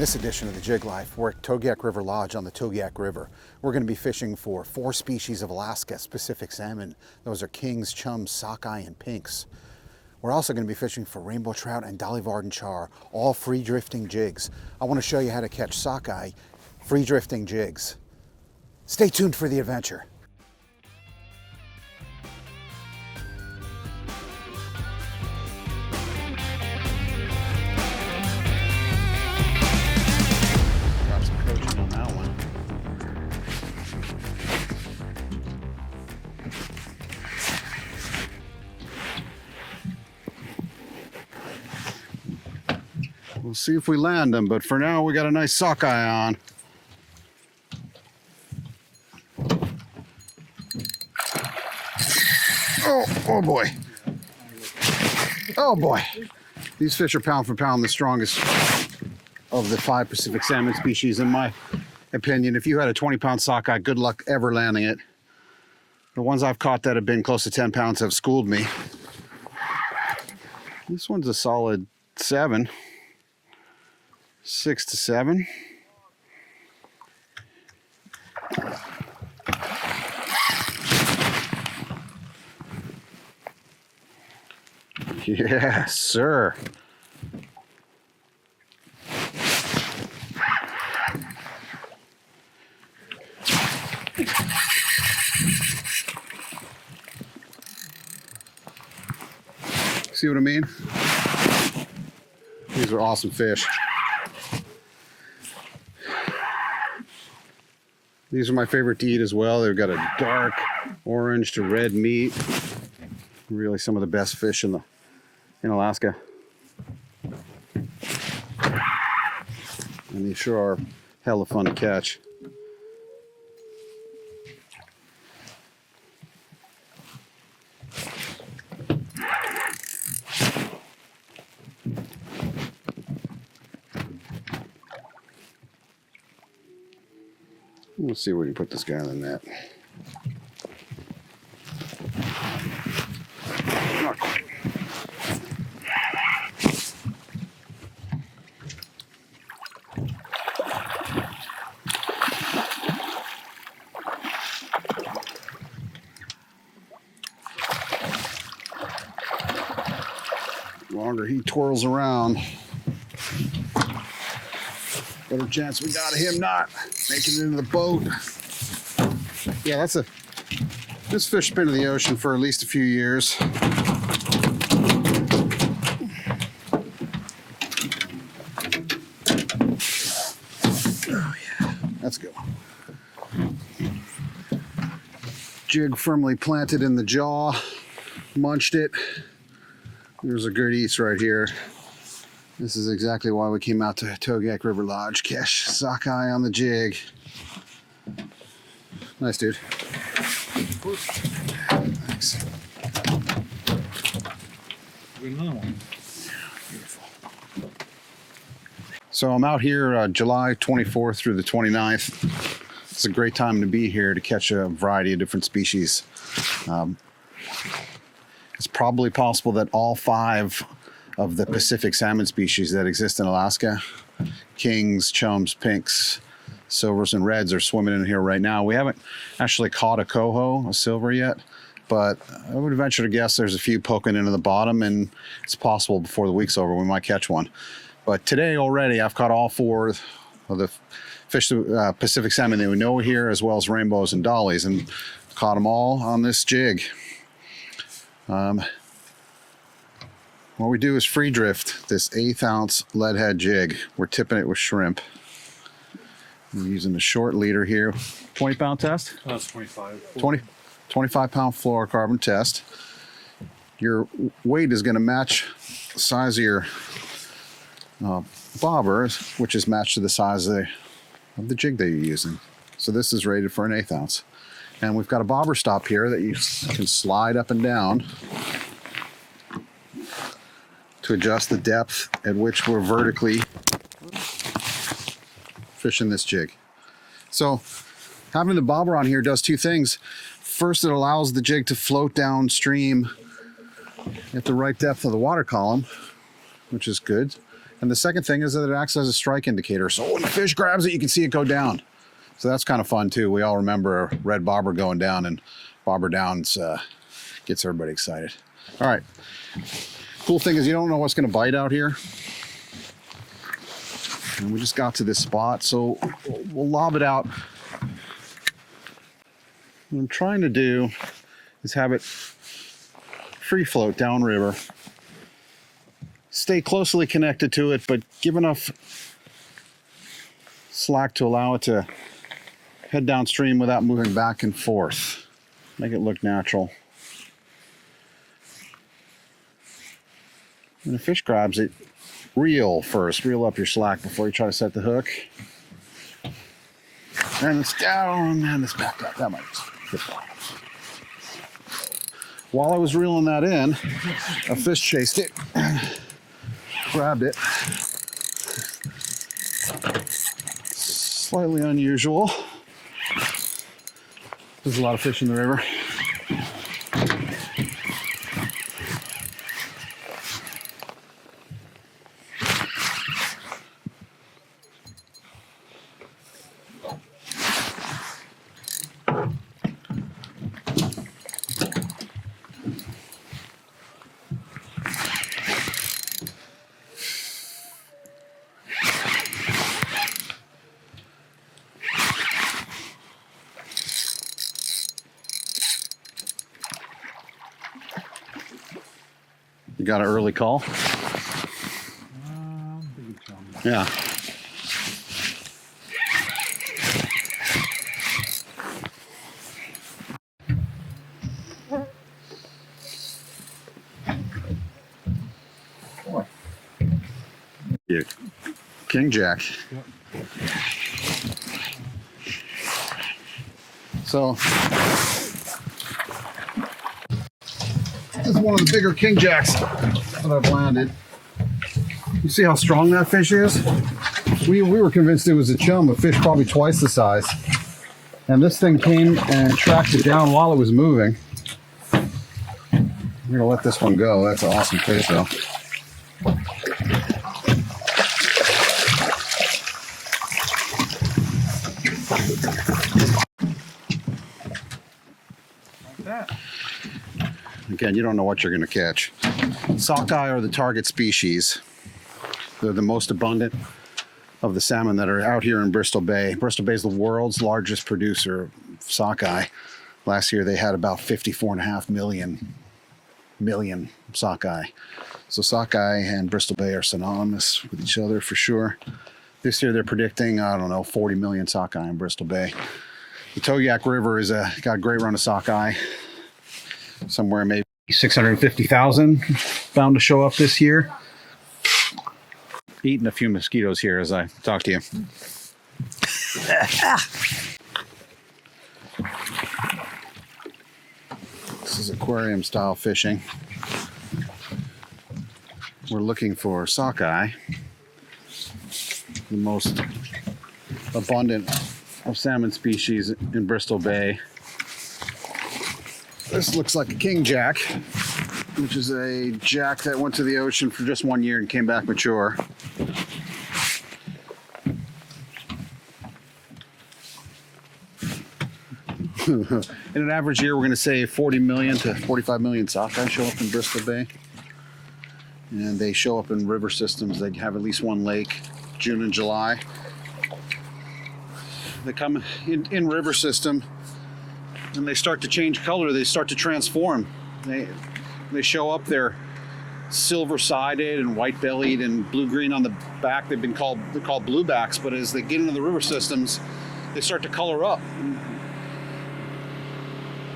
this edition of the Jig Life, we're at Togiak River Lodge on the Togiak River. We're going to be fishing for 4 species of Alaska Pacific salmon. Those are kings, chums, sockeye, and pinks. We're also going to be fishing for rainbow trout and dolly varden char, all free drifting jigs. I want to show you how to catch sockeye free drifting jigs. Stay tuned for the adventure. Got some coaching on that one. We'll see if we land them, but for now we got a nice sockeye on. Oh boy. Oh boy. These fish are pound for pound the strongest of the 5 Pacific salmon species, in my opinion. If you had a 20-pound sockeye, good luck ever landing it. The ones I've caught that have been close to 10 pounds have schooled me. This one's a solid 7. 6 to 7. Yes, sir. See what I mean? These are awesome fish. These are my favorite to eat as well. They've got a dark orange to red meat. Really some of the best fish in Alaska. And they sure are hella fun to catch. Let's see if we can put this guy in the net. Not quite. The longer he twirls around, better chance we got of him not making it into the boat. Yeah, this fish has been in the ocean for at least a few years. Oh yeah, let's go. Jig firmly planted in the jaw, munched it. There's a good eats right here. This is exactly why we came out to Togiak River Lodge. Catch sockeye on the jig. Nice, dude. Thanks. Another one. Beautiful. So I'm out here July 24th through the 29th. It's a great time to be here to catch a variety of different species. It's probably possible that all 5 of the Pacific salmon species that exist in Alaska, kings, chums, pinks, silvers, and reds, are swimming in here right now. We haven't actually caught a coho, a silver yet, but I would venture to guess there's a few poking into the bottom, and it's possible before the week's over we might catch one. But today already I've caught all 4 of the fish, Pacific salmon that we know here, as well as rainbows and dollies, and caught them all on this jig. What we do is free drift this 1/8 ounce lead head jig. We're tipping it with shrimp. We're using a short leader here. 20-pound test? That's 25. 25-pound fluorocarbon test. Your weight is going to match the size of your bobber, which is matched to the size of the jig that you're using. So this is rated for an 1/8 ounce. And we've got a bobber stop here that you can slide up and down to adjust the depth at which we're vertically fishing this jig. So having the bobber on here does 2 things. First, it allows the jig to float downstream at the right depth of the water column, which is good. And the second thing is that it acts as a strike indicator. So when the fish grabs it, you can see it go down. So that's kind of fun too. We all remember a red bobber going down, and bobber downs gets everybody excited. All right. Cool thing is you don't know what's going to bite out here. And we just got to this spot, so we'll lob it out. What I'm trying to do is have it free float downriver. Stay closely connected to it, but give enough slack to allow it to head downstream without moving back and forth. Make it look natural. When a fish grabs it, reel first. Reel up your slack before you try to set the hook. And it's down, and it's back up. That might be good. While I was reeling that in, a fish chased it, grabbed it. Slightly unusual. There's a lot of fish in the river. You got an early call? Yeah. Yeah. King Jack. Yep. So this is one of the bigger King Jacks that I've landed. You see how strong that fish is? We were convinced it was a chum, a fish probably twice the size. And this thing came and tracked it down while it was moving. I'm gonna let this one go. That's an awesome fish though. Again, you don't know what you're going to catch. Sockeye are the target species. They're the most abundant of the salmon that are out here in Bristol Bay. Bristol Bay is the world's largest producer of sockeye. Last year they had about 54.5 million sockeye. So sockeye and Bristol Bay are synonymous with each other for sure. This year they're predicting, I don't know, 40 million sockeye in Bristol Bay. The Togiak River is got a great run of sockeye. Somewhere maybe 650,000 bound to show up this year. Eating a few mosquitoes here as I talk to you. This is aquarium style fishing. We're looking for sockeye, the most abundant of salmon species in Bristol Bay. This looks like a King Jack, which is a jack that went to the ocean for just 1 year and came back mature. In an average year, we're going to say 40 million to 45 million sockeye show up in Bristol Bay. And they show up in river systems. They have at least one lake, June and July. They come in river system, and they start to change color. They start to transform. They show up, they're silver-sided and white-bellied and blue-green on the back. They're called bluebacks, but as they get into the river systems, they start to color up.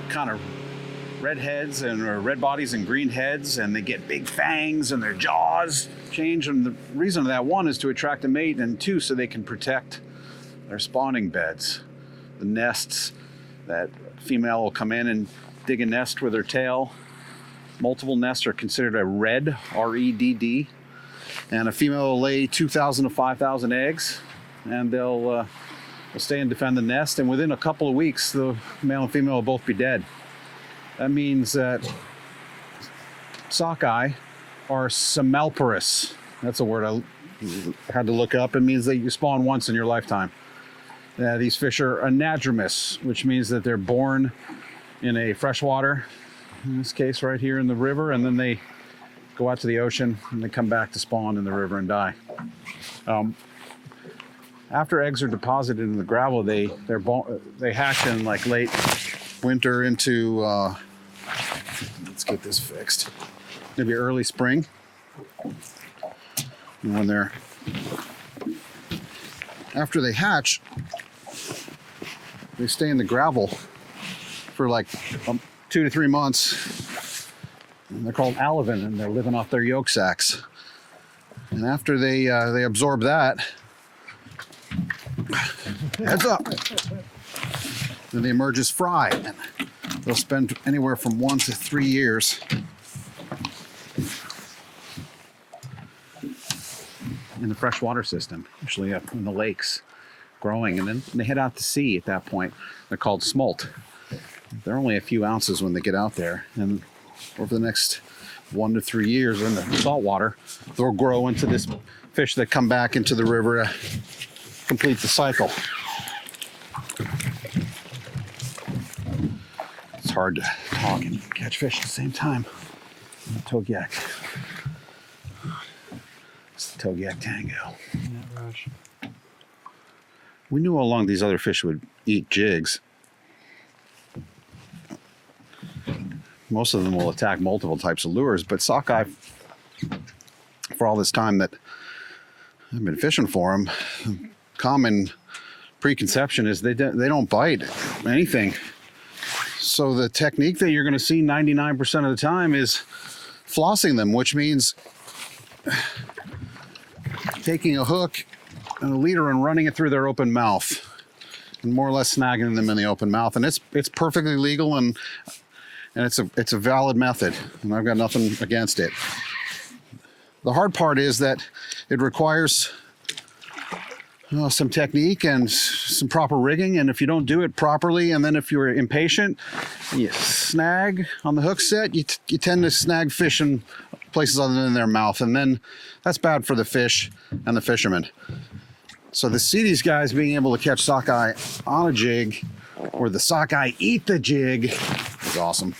Kind of red heads or red bodies and green heads, and they get big fangs and their jaws change. And the reason of that, one, is to attract a mate, and two, so they can protect their spawning beds, the nests. That female will come in and dig a nest with her tail. Multiple nests are considered a redd, R-E-D-D. And a female will lay 2,000 to 5,000 eggs, and they'll stay and defend the nest. And within a couple of weeks, the male and female will both be dead. That means that sockeye are semelparous. That's a word I had to look up. It means that you spawn once in your lifetime. These fish are anadromous, which means that they're born in a freshwater, in this case right here in the river, and then they go out to the ocean and they come back to spawn in the river and die. After eggs are deposited in the gravel, they hatch in like late winter into let's get this fixed. Maybe early spring. And when after they hatch, they stay in the gravel for like 2 to 3 months. And they're called alevin, and they're living off their yolk sacs. And after they absorb that, heads up, then they emerge as fry. And they'll spend anywhere from 1 to 3 years in the freshwater system, usually up in the lakes, growing, and then they head out to sea at that point. They're called smolt. They're only a few ounces when they get out there, and over the next 1 to 3 years in the saltwater, they'll grow into this fish that come back into the river to complete the cycle. It's hard to talk and catch fish at the same time. Togiak. It's the Togiak Tango. Rush. We knew all along these other fish would eat jigs. Most of them will attack multiple types of lures, but sockeye, for all this time that I've been fishing for them, common preconception is they don't bite anything. So the technique that you're going to see 99% of the time is flossing them, which means taking a hook and a leader and running it through their open mouth and more or less snagging them in the open mouth. And it's perfectly legal and it's a valid method, and I've got nothing against it. The hard part is that it requires some technique and some proper rigging, and if you don't do it properly, and then if you're impatient, you snag on the hook set, you tend to snag fish in places other than their mouth, and then that's bad for the fish and the fishermen. So to see these guys being able to catch sockeye on a jig, or the sockeye eat the jig, is awesome.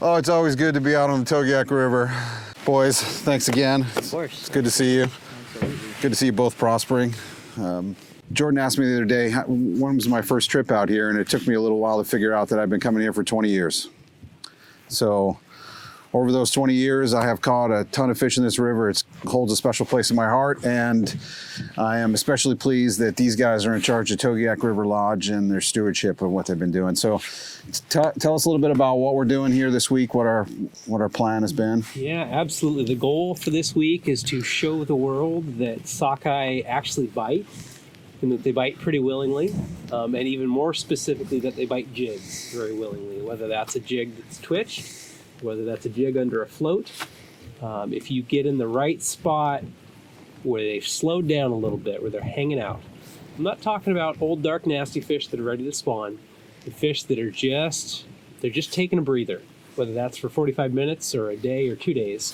Oh, it's always good to be out on the Togiak River. Boys, thanks again. Of course. It's good to see you. Absolutely. Good to see you both prospering. Jordan asked me the other day, when was my first trip out here? And it took me a little while to figure out that I've been coming here for 20 years. So over those 20 years, I have caught a ton of fish in this river. It holds a special place in my heart, and I am especially pleased that these guys are in charge of Togiak River Lodge and their stewardship of what they've been doing. So tell us a little bit about what we're doing here this week, what our plan has been. Yeah, absolutely. The goal for this week is to show the world that sockeye actually bite, and that they bite pretty willingly, and even more specifically that they bite jigs very willingly, whether that's a jig that's twitched, whether that's a jig under a float. If you get in the right spot where they've slowed down a little bit, where they're hanging out. I'm not talking about old dark nasty fish that are ready to spawn. The fish that are they're just taking a breather, whether that's for 45 minutes or a day or 2 days.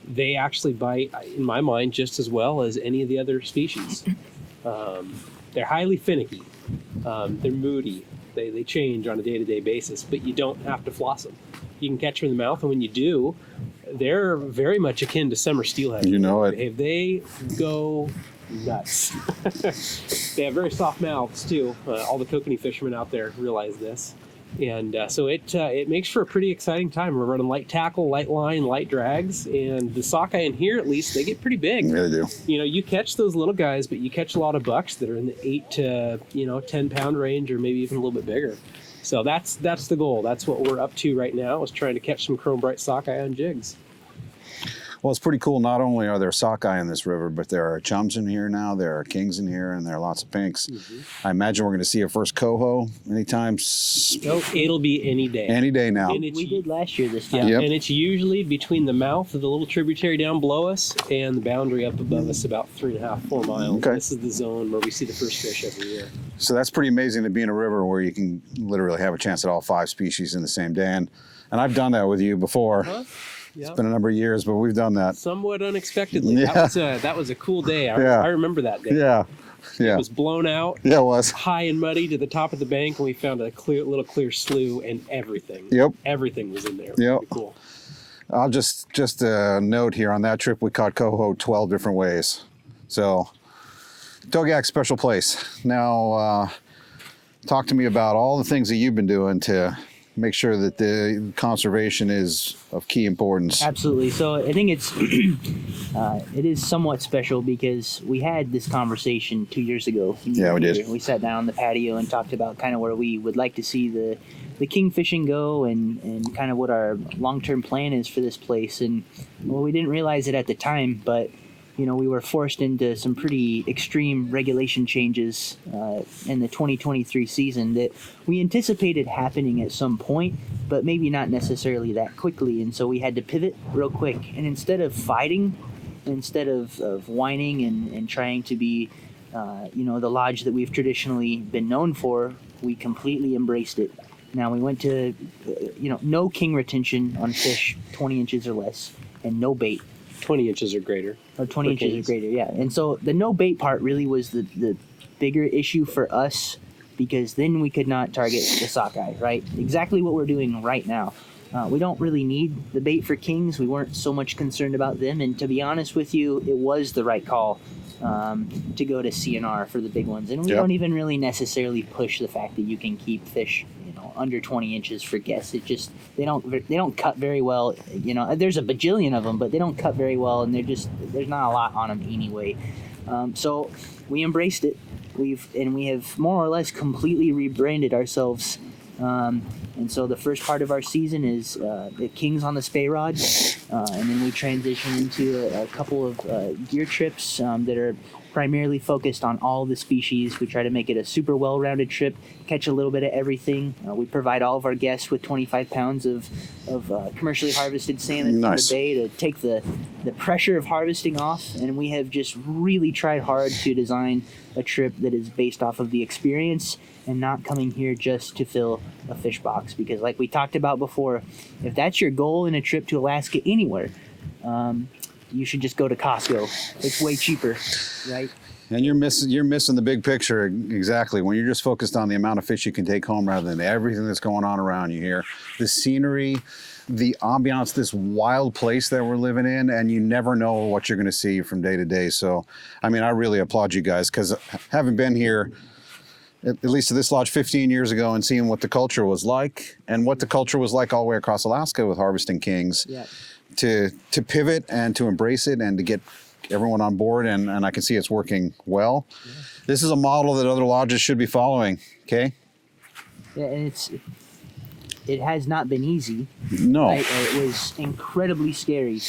They actually bite, in my mind, just as well as any of the other species. They're highly finicky. They're moody. They change on a day-to-day basis, but you don't have to floss them. You can catch them in the mouth, and when you do, they're very much akin to summer steelhead. You know it. They go nuts. They have very soft mouths too. All the kokanee fishermen out there realize this, and so it makes for a pretty exciting time. We're running light tackle, light line, light drags, and the sockeye in here, at least, they get pretty big. Yeah, they do. You know, you catch those little guys, but you catch a lot of bucks that are in the 8 to 10 pound range, or maybe even a little bit bigger. So that's the goal. That's what we're up to right now, is trying to catch some chrome bright sockeye on jigs. Well, it's pretty cool. Not only are there sockeye in this river, but there are chums in here now, there are kings in here, and there are lots of pinks. Mm-hmm. I imagine we're going to see a first coho anytime. No, it'll be any day. Any day now. We did last year this time. Yeah, Yep. and it's usually between the mouth of the little tributary down below us and the boundary up above us, about 3.5, 4 miles. Okay. This is the zone where we see the first fish every year. So that's pretty amazing to be in a river where you can literally have a chance at all 5 species in the same day. And I've done that with you before. Huh? It's been a number of years, but we've done that. Somewhat unexpectedly. Yeah. That was a cool day. I remember that day. Yeah. Yeah. It was blown out. Yeah, it was. High and muddy to the top of the bank, and we found a little clear slough, and everything. Yep. Everything was in there. Yep. Pretty cool. I'll just a note here. On that trip, we caught coho 12 different ways. So, Togiak, special place. Now, talk to me about all the things that you've been doing to make sure that the conservation is of key importance. Absolutely. So I think it is somewhat special because we had this conversation 2 years ago. Yeah, we did. We sat down on the patio and talked about kind of where we would like to see the king fishing go and kind of what our long-term plan is for this place. And well, we didn't realize it at the time, but we were forced into some pretty extreme regulation changes in the 2023 season that we anticipated happening at some point, but maybe not necessarily that quickly. And so we had to pivot real quick. And instead of fighting, instead of whining and trying to be, the lodge that we've traditionally been known for, we completely embraced it. Now we went to, no king retention on fish 20 inches or less, and no bait. 20 inches or greater. Or 20 inches or greater, yeah. And so the no bait part really was the bigger issue for us, because then we could not target the sockeye, right? Exactly what we're doing right now. We don't really need the bait for kings. We weren't so much concerned about them. And to be honest with you, it was the right call to go to CNR for the big ones. And we don't even really necessarily push the fact that you can keep fish under 20 inches for guests. It just they don't cut very well. There's a bajillion of them, but they don't cut very well, and there's not a lot on them anyway. So we embraced it. We have more or less completely rebranded ourselves. And so the first part of our season is the Kings on the Spey Rod, and then we transition into a couple of gear trips that are primarily focused on all the species. We try to make it a super well-rounded trip, catch a little bit of everything. We provide all of our guests with 25 pounds of commercially harvested salmon from the bay to take the pressure of harvesting off, and we have just really tried hard to design a trip that is based off of the experience and not coming here just to fill a fish box. Because like we talked about before, if that's your goal in a trip to Alaska anywhere, you should just go to Costco. It's way cheaper, right? And you're missing the big picture exactly when you're just focused on the amount of fish you can take home rather than everything that's going on around you here. The scenery, the ambiance, this wild place that we're living in, and you never know what you're going to see from day to day. So, I mean, I really applaud you guys, because having been here, at least to this lodge 15 years ago, and seeing what the culture was like and what the culture was like all the way across Alaska with harvesting kings, to pivot and to embrace it and to get everyone on board, and I can see it's working well. Yeah. This is a model that other lodges should be following, okay? Yeah, and it has not been easy. No. Right? It was incredibly scary.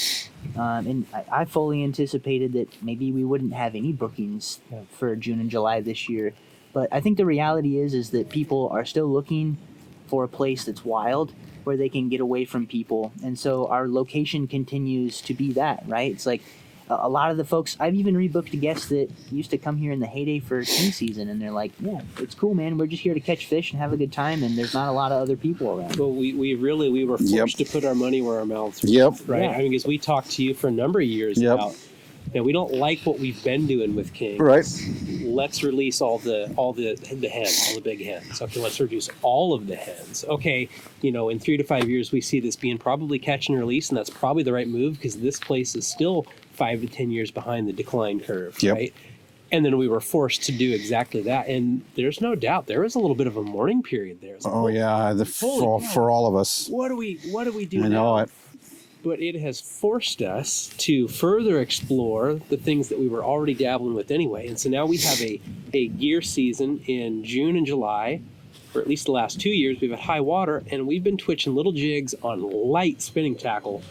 And I fully anticipated that maybe we wouldn't have any bookings for June and July this year. But I think the reality is that people are still looking for a place that's wild, where they can get away from people. And so our location continues to be that, right? It's like a lot of the folks, I've even rebooked guests that used to come here in the heyday for king season, and they're like, yeah, it's cool, man. We're just here to catch fish and have a good time, and there's not a lot of other people around. Well, we were forced to put our money where our mouths were. Yep. Right? Yeah. I mean, because we talked to you for a number of years about, we don't like what we've been doing with King. Right. Let's release all the hens, all the big hens. Okay, let's reduce all of the hens. Okay, in 3 to 5 years, we see this being probably catch and release, and that's probably the right move, because this place is still 5 to 10 years behind the decline curve, right? And then we were forced to do exactly that. And there's no doubt there was a little bit of a mourning period there. Like, for all of us. What do we do now? I know it. But it has forced us to further explore the things that we were already dabbling with anyway. And so now we have a gear season in June and July, for at least the last 2 years. We've had high water, and we've been twitching little jigs on light spinning tackle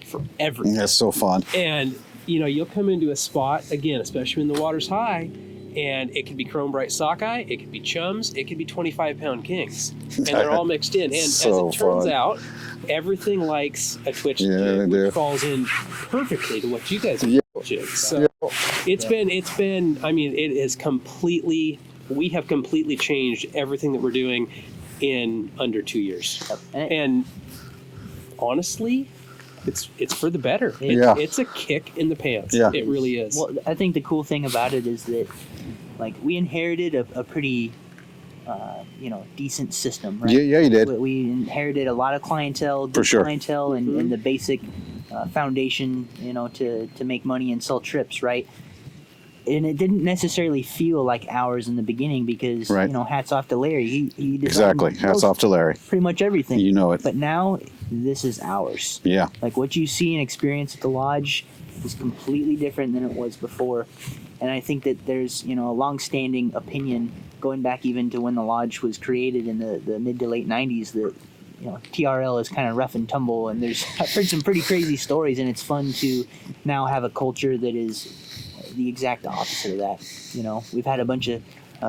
for everything. That's so fun. And, you'll come into a spot, again, especially when the water's high, and it could be chrome bright sockeye, it could be chums, it could be 25-pound kings. And they're all mixed in. And so as it turns out, everything likes a twitch jig, which falls in perfectly to what you guys have jigs. So it's been, I mean, it is we have completely changed everything that we're doing in under 2 years. And honestly, it's for the better. Yeah. It's a kick in the pants. Yeah. It really is. Well, I think the cool thing about it is that, like, we inherited a pretty, decent system, right? Yeah, you did. We inherited a lot of clientele, For sure. clientele, and the basic foundation, to make money and sell trips, right? And it didn't necessarily feel like ours in the beginning because, Right. Hats off to Larry. He designed Exactly. Hats off to Larry. pretty much everything. You know it. But now this is ours. Yeah. Like what you see and experience at the lodge is completely different than it was before. And I think that there's, a long-standing opinion going back even to when the lodge was created in the mid to late 90s that, TRL is kind of rough and tumble. And I've heard some pretty crazy stories, and it's fun to now have a culture that is the exact opposite of that. We've had a bunch of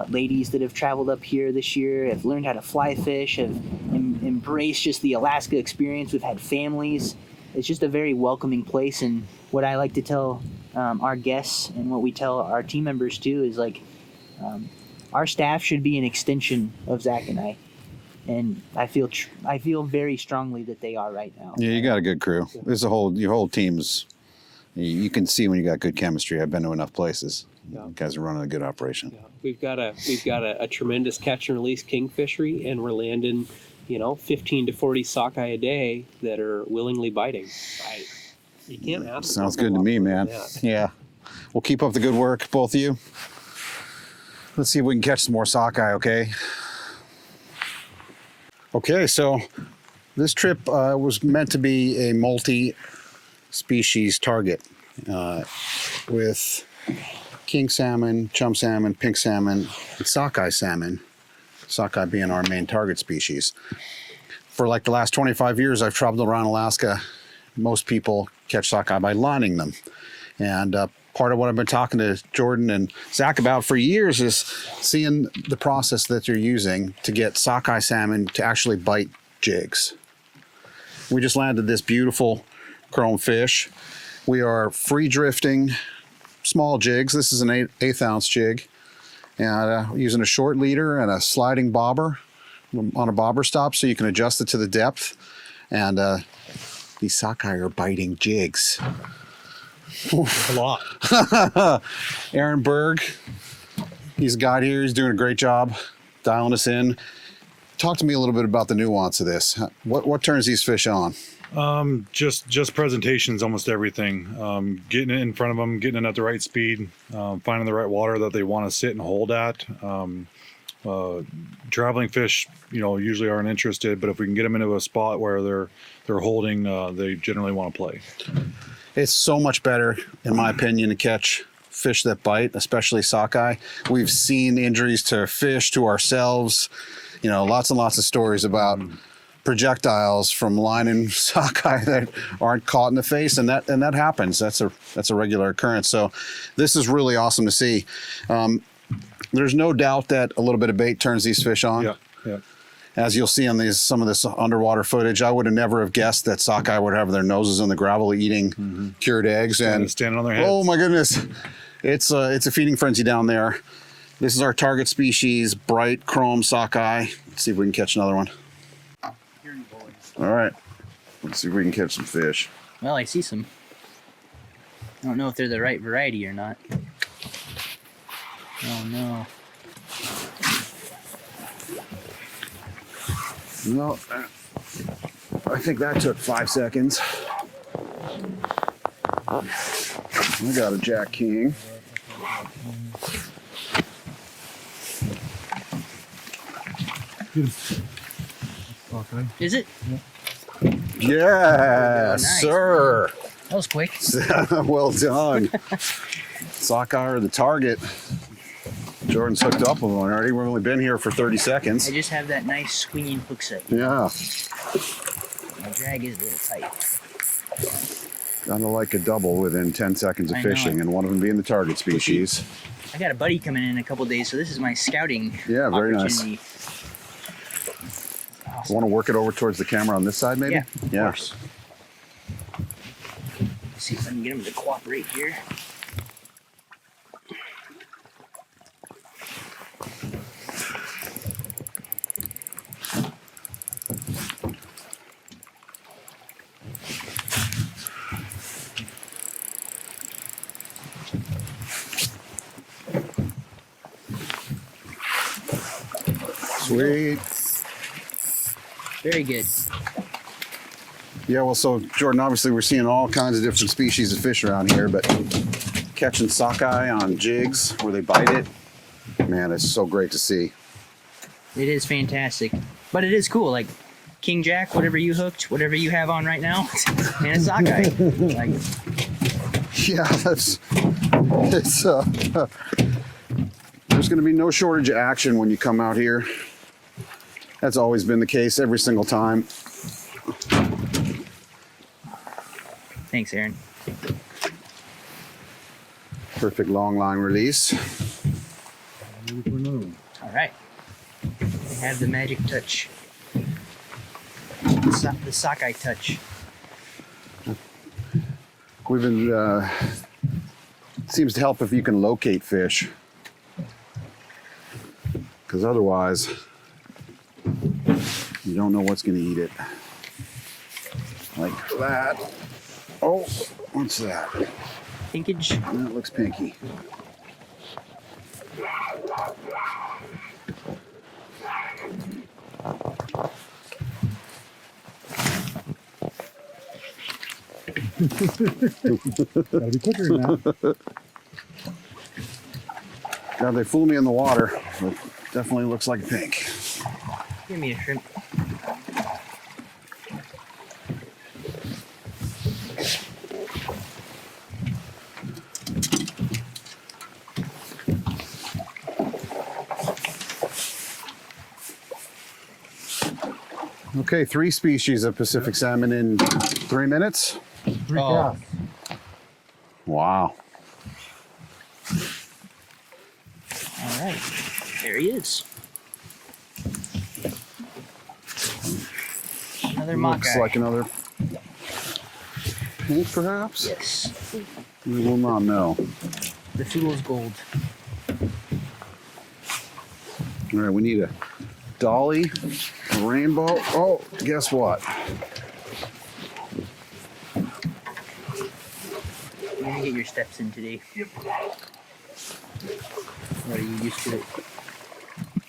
ladies that have traveled up here this year, have learned how to fly fish, have embraced just the Alaska experience. We've had families. It's just a very welcoming place. And what I like to tell our guests and what we tell our team members too is like our staff should be an extension of Zach and I. And I feel very strongly that they are right now. Yeah, you got a good crew. There's your whole team's. You can see when you got good chemistry. I've been to enough places. Yeah. You guys are running a good operation. Yeah. We've got a tremendous catch and release kingfishery, and we're landing, 15 to 40 sockeye a day that are willingly biting. You can't ask. Sounds for a good to lot me, more man. than that. Yeah. Well, keep up the good work, both of you. Let's see if we can catch some more sockeye, okay? Okay, so this trip was meant to be a multi-species target with king salmon, chum salmon, pink salmon, and sockeye salmon. Sockeye being our main target species. For like the last 25 years, I've traveled around Alaska. Most people catch sockeye by lining them. And part of what I've been talking to Jordan and Zach about for years is seeing the process that you're using to get sockeye salmon to actually bite jigs. We just landed this beautiful chrome fish. We are free drifting small jigs. This is an 1/8 ounce jig. And using a short leader and a sliding bobber on a bobber stop so you can adjust it to the depth. And these sockeye are biting jigs. A lot. Aaron Berg, he's a guide here. He's doing a great job dialing us in. Talk to me a little bit about the nuance of this. What turns these fish on? Just presentations, almost everything. Getting it in front of them, getting it at the right speed, finding the right water that they want to sit and hold at. Traveling fish, usually aren't interested, but if we can get them into a spot where they're holding, they generally want to play. It's so much better, in my opinion, to catch fish that bite, especially sockeye. We've seen injuries to fish, to ourselves. Lots and lots of stories about projectiles from lining sockeye that aren't caught in the face, and that happens. That's a regular occurrence. So this is really awesome to see. There's no doubt that a little bit of bait turns these fish on. Yeah. As you'll see on some of this underwater footage, I would have never have guessed that sockeye would have their noses in the gravel eating cured eggs and standing on their heads. Oh my goodness, it's a feeding frenzy down there. This is our target species, bright chrome sockeye. Let's see if we can catch another one. All right, let's see if we can catch some fish. Well, I see some. I don't know if they're the right variety or not. Oh no. No, I think that took 5 seconds. I got a Jack King. Is it? Yeah, nice. sir. That was quick. Well done. Sockeye are the target. Jordan's hooked up with one already. We've only been here for 30 seconds. I just have that nice swinging hook set. Yeah. My drag is a little tight. Kind of like a double within 10 seconds of I know fishing, it. and one of them being the target species. I got a buddy coming in a couple days, so this is my scouting Yeah, very nice. opportunity. You want to work it over towards the camera on this side, maybe? Yeah, of Yeah. course. Let's see if I can get him to cooperate here. Sweet. Very good. Yeah, well, so Jordan, obviously we're seeing all kinds of different species of fish around here, but catching sockeye on jigs where they bite it, man, it's so great to see. It is fantastic. But it is cool. Like, King Jack, whatever you hooked, whatever you have on right now, and a sockeye. Like, Yeah, it's there's going to be no shortage of action when you come out here. That's always been the case every single time. thanks, Aaron. Perfect long line release. All right. We have the magic touch. The sockeye touch. We've been, seems to help if you can locate fish. Because otherwise, you don't know what's going to eat it. Like that. Oh, what's that? Pinkage. That looks pinky. Gotta be quicker than that. God, they fool me in the water. It definitely looks like pink. Give me a shrimp. Okay, 3 species of Pacific salmon in 3 minutes. Oh, Wow. all right. There he is. Another Looks Sockeye. like another pink, perhaps? Yes. We will not know. The fool's gold. All right, we need a dolly, a rainbow. Oh, guess what? You're gonna get your steps in today. Yep. What, are you used to it?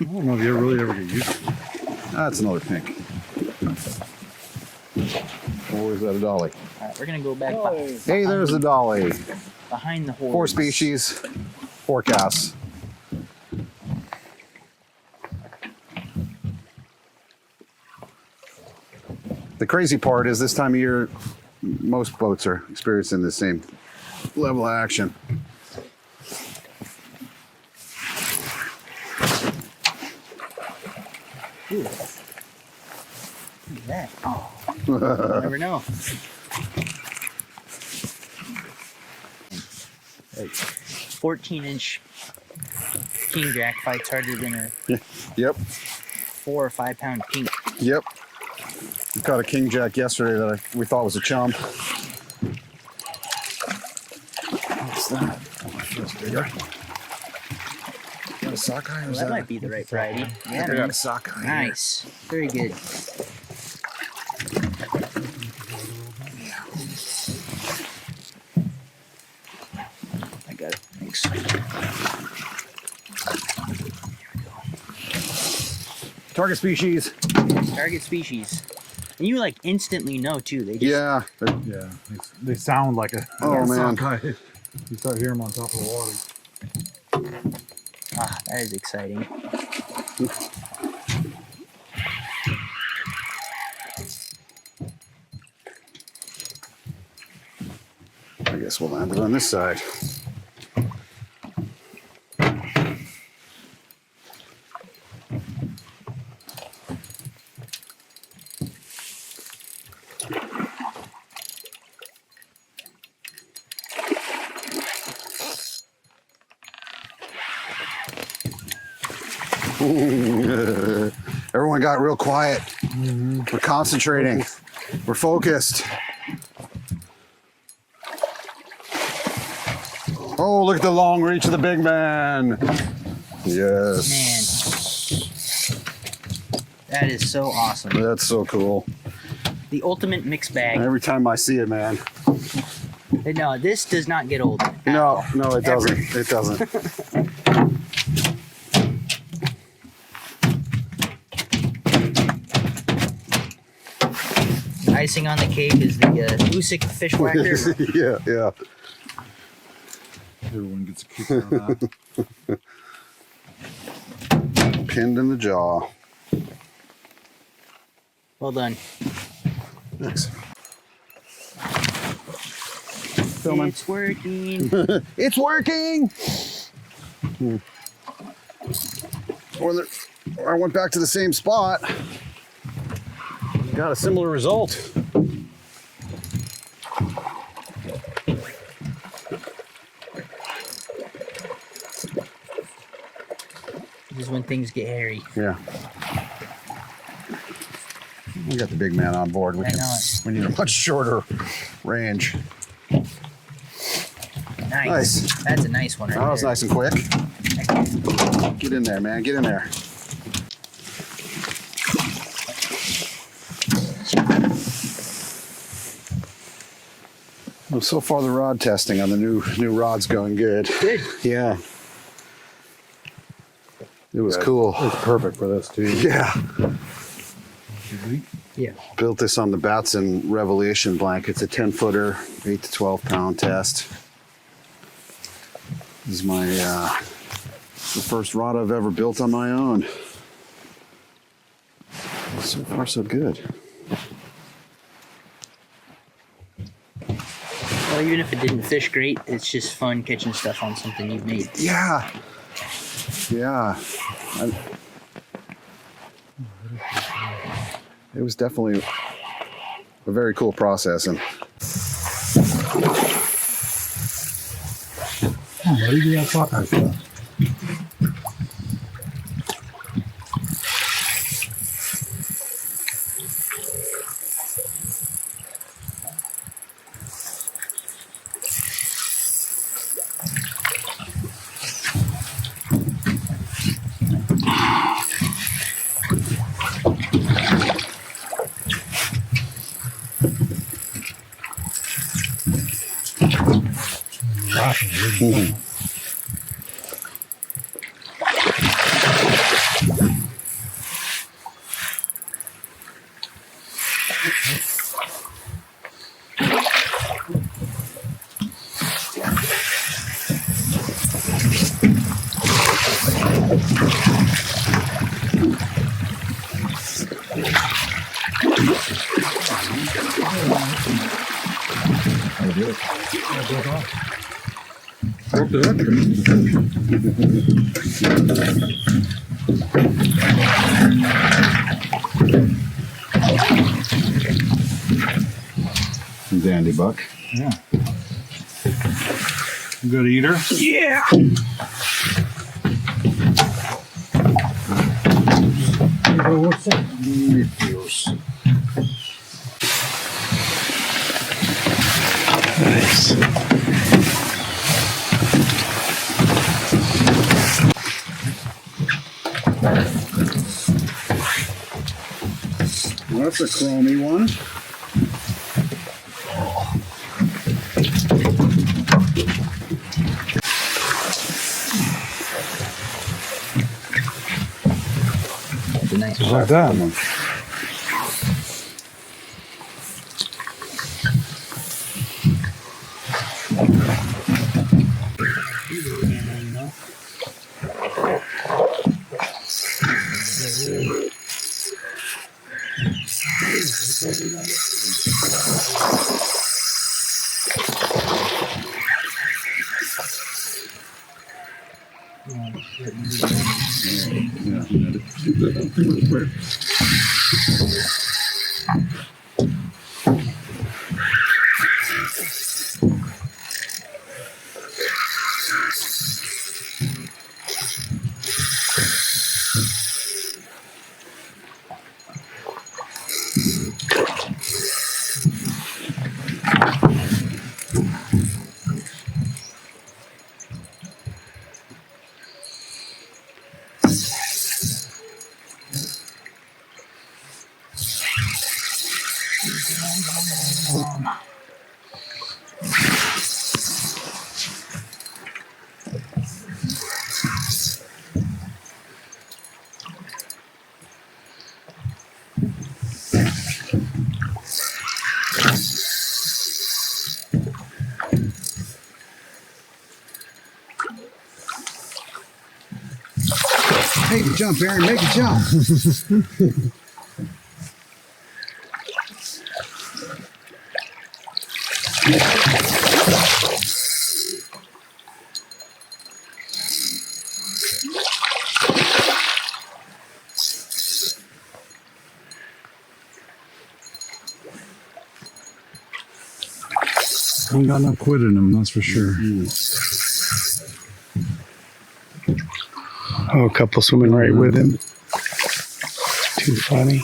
I don't know if you really ever get used to it. That's another pink. Or is that a dolly? All right, we're gonna go back Hey, there's the dolly. behind the horse. 4 species, 4 casts. The crazy part is this time of year, most boats are experiencing the same level of action. Ooh. Look at that. Oh, you never know. 14-inch king jack fights harder than a Yep, 4 or 5 pound pink. yep. We caught a king jack yesterday that we thought was a chum. What's that? Oh, that feels bigger. Got a sockeye? Or Well, is that might be the right variety. Yeah, I man. got a sockeye. Nice. Very good. I got it. Thanks. Target species. Target species. And you like instantly know too. They just Yeah. Yeah, they sound like a Oh, man. sockeye. You start hearing them on top of the water. that is exciting. I guess we'll land it on this side. Everyone got real quiet. We're concentrating. We're focused. Oh, look at the long reach of the big man. Yes. Man. That is so awesome. That's so cool. The ultimate mix bag. Every time I see it, man. No, this does not get old. No, it doesn't. It doesn't. icing on the cake is the Usyk fish whacker. Yeah. Everyone gets a kick out of that. Pinned in the jaw. Well done. Thanks. Filming. It's working. It's working. I went back to the same spot. Got a similar result. This is when things get hairy. Yeah. We got the big man on board. We need a much shorter range. Nice. That's a nice one. That was nice and quick. Get in there, man. Get in there. Well, so far the rod testing on the new rod's going good. Good. Yeah. It was cool. It's perfect for this too. Yeah. Yeah. Built this on the Batson Revelation blanket. It's a 10-footer, 8 to 12 pound test. This is my the first rod I've ever built on my own. So far, so good. Well, even if it didn't fish great, it's just fun catching stuff on something you've made. Yeah. Yeah. It was definitely a very cool process. And Why do you do that Sockeye stuff? dandy buck. Yeah. Good eater. Yeah. Nice. Well, that's a chromy one. That's a nice Just one. like that. Make a jump, Aaron. Make a jump. Ain't got no quit in him, that's for sure. Oh, a couple swimming right with him. Too funny.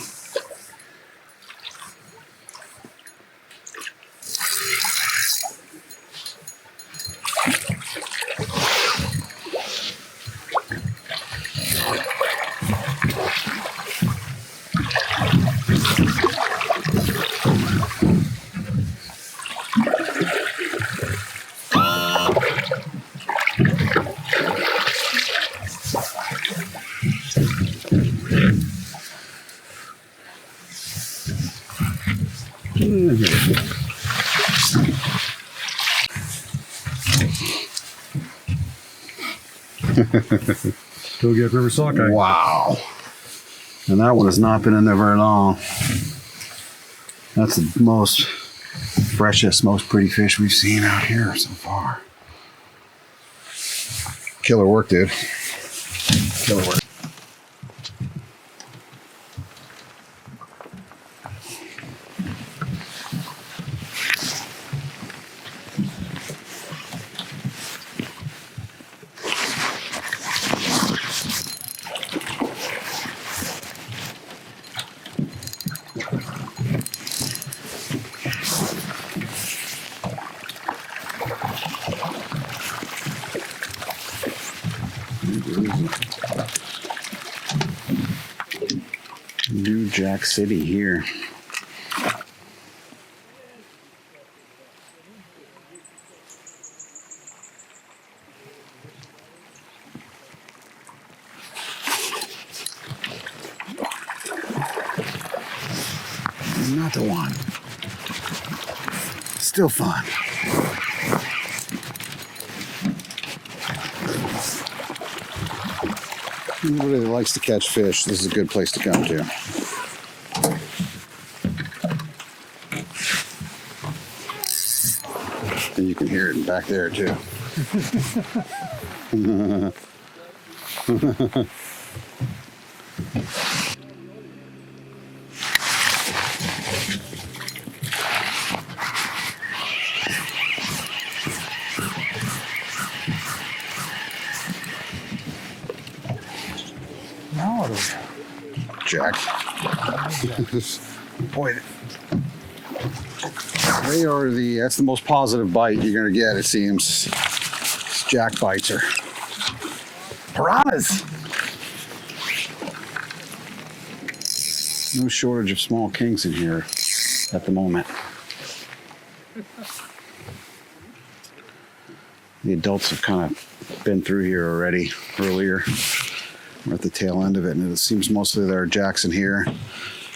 Togiak River Sockeye. Wow. And that one has not been in there very long. That's the most freshest, most pretty fish we've seen out here so far. Killer work, dude. Killer work. New Jack City here. Not the one. Still fun. Anybody that likes to catch fish, this is a good place to come to. And you can hear it back there too. Jack. Boy, they are that's the most positive bite you're gonna get, it seems. These jack bites are piranhas. No shortage of small kings in here at the moment. The adults have kind of been through here already earlier. We're at the tail end of it, and it seems mostly there are jacks in here.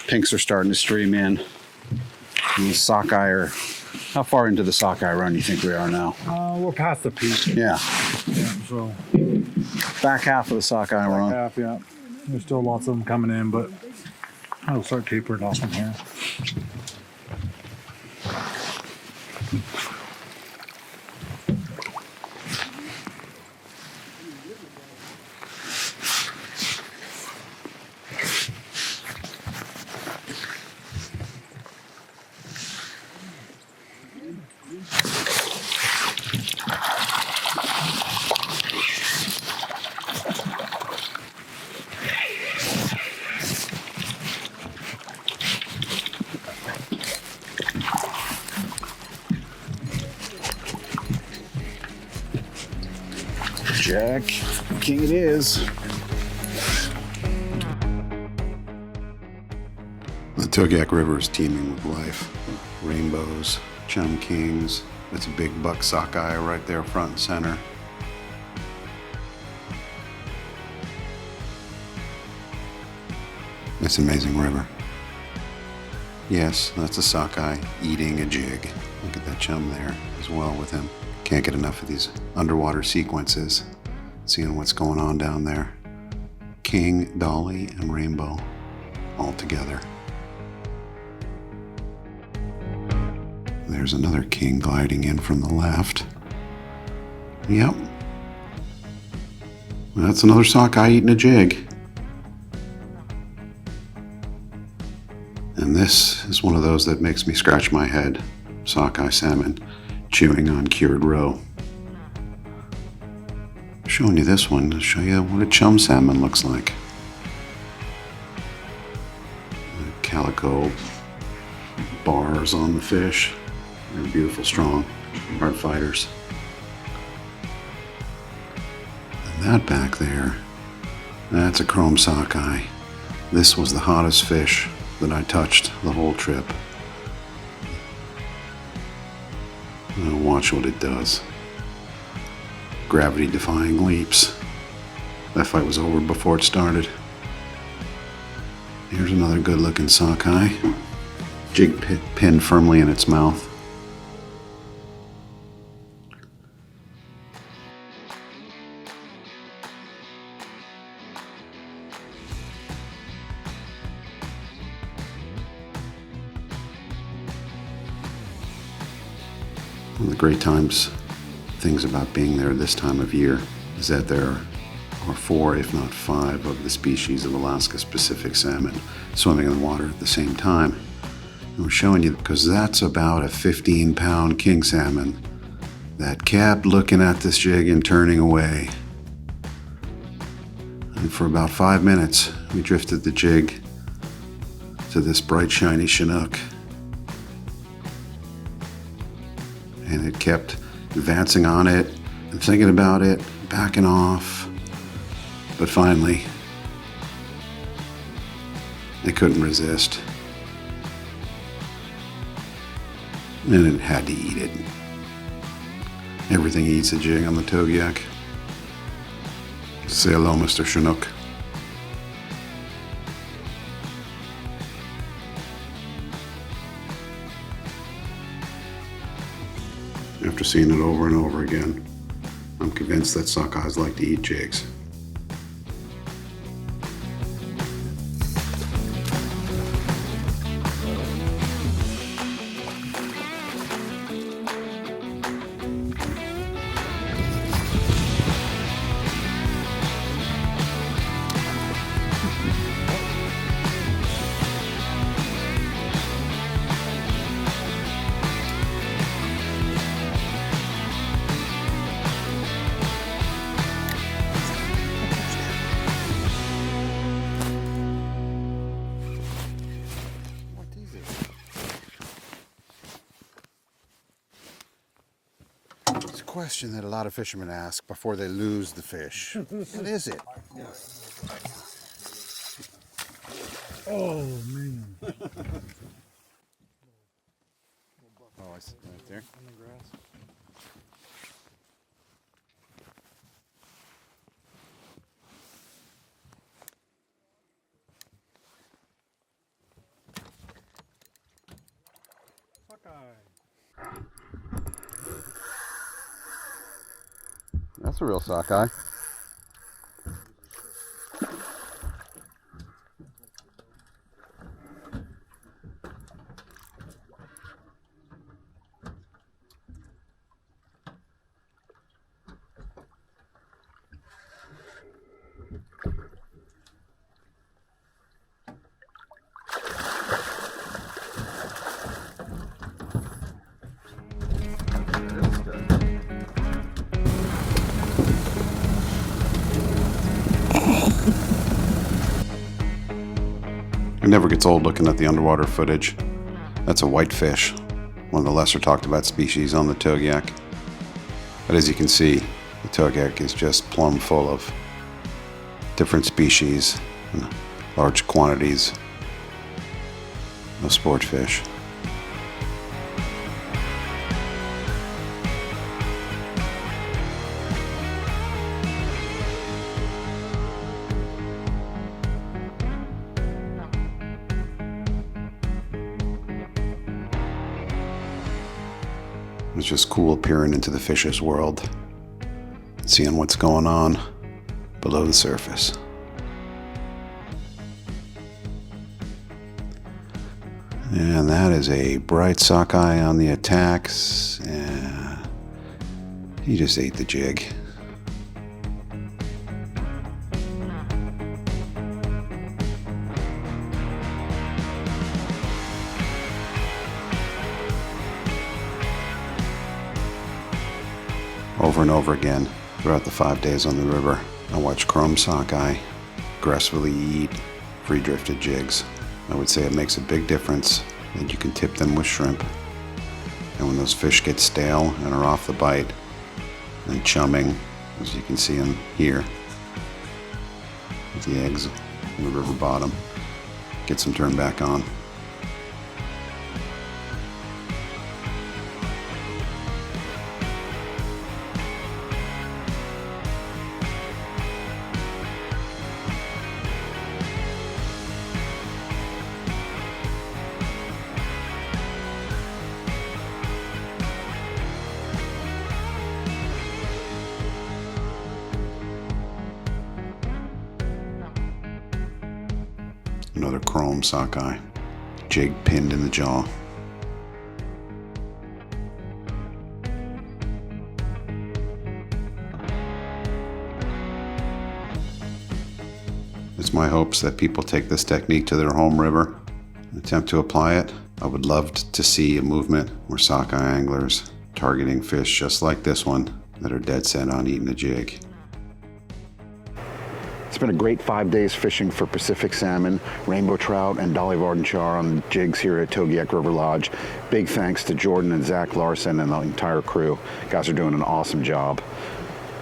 Pinks are starting to stream in. And the sockeye are... How far into the sockeye run do you think we are now? We're past the peak. Yeah. Yeah, so Back half of the sockeye run. half, yeah. There's still lots of them coming in, but I'll start tapering off from here. Jack King it is. The Togiak River is teeming with life. Rainbows, chum kings. It's a big buck sockeye right there front and center. It's an amazing river. Yes, that's a sockeye eating a jig. Look at that chum there as well with him. Can't get enough of these underwater sequences. Seeing what's going on down there. king, dolly, and rainbow all together. There's another king gliding in from the left. Yep. That's another sockeye eating a jig. And this is one of those that makes me scratch my head. Sockeye salmon chewing on cured roe. I'm showing you this one to show you what a chum salmon looks like. The calico bars on the fish. They're beautiful, strong, hard fighters. And that back there, that's a chrome sockeye. This was the hottest fish that I touched the whole trip. Now watch what it does. Gravity-defying leaps. That fight was over before it started. Here's another good-looking sockeye. Jig pinned firmly in its mouth. One of the great things about being there this time of year is that there are 4, if not 5, of the species of Alaska's Pacific salmon swimming in the water at the same time. And we're showing you because that's about a 15-pound king salmon that kept looking at this jig and turning away. And for about 5 minutes, we drifted the jig to this bright, shiny Chinook. And it kept advancing on it and thinking about it, backing off. But finally, it couldn't resist. And it had to eat it. Everything eats a jig on the Togiak. Say hello, Mr. Chinook. After seeing it over and over again, I'm convinced that sockeyes like to eat jigs. It's a question that a lot of fishermen ask before they lose the fish. What is it? Oh, man. Oh, I see it right there. That's a real sockeye. It never gets old looking at the underwater footage. That's a whitefish, one of the lesser talked about species on the Togiak. But as you can see, the Togiak is just plumb full of different species and large quantities of sport fish. It's just cool peering into the fish's world, seeing what's going on below the surface. And that is a bright sockeye on the attacks. And he just ate the jig. Over and over again throughout the 5 days on the river, I watched chrome sockeye aggressively eat free drifted jigs. I would say it makes a big difference that you can tip them with shrimp. And when those fish get stale and are off the bite and chumming, as you can see in here, with the eggs on the river bottom, gets them turned back on. Another chrome sockeye, jig pinned in the jaw. It's my hopes that people take this technique to their home river and attempt to apply it. I would love to see a movement where sockeye anglers targeting fish just like this one that are dead set on eating a jig. It's been a great 5 days fishing for Pacific salmon, rainbow trout, and dolly varden char on jigs here at Togiak River Lodge. Big thanks to Jordan and Zach Larson and the entire crew. You guys are doing an awesome job.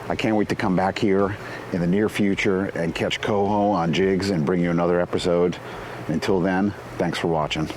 I can't wait to come back here in the near future and catch coho on jigs and bring you another episode. Until then, thanks for watching.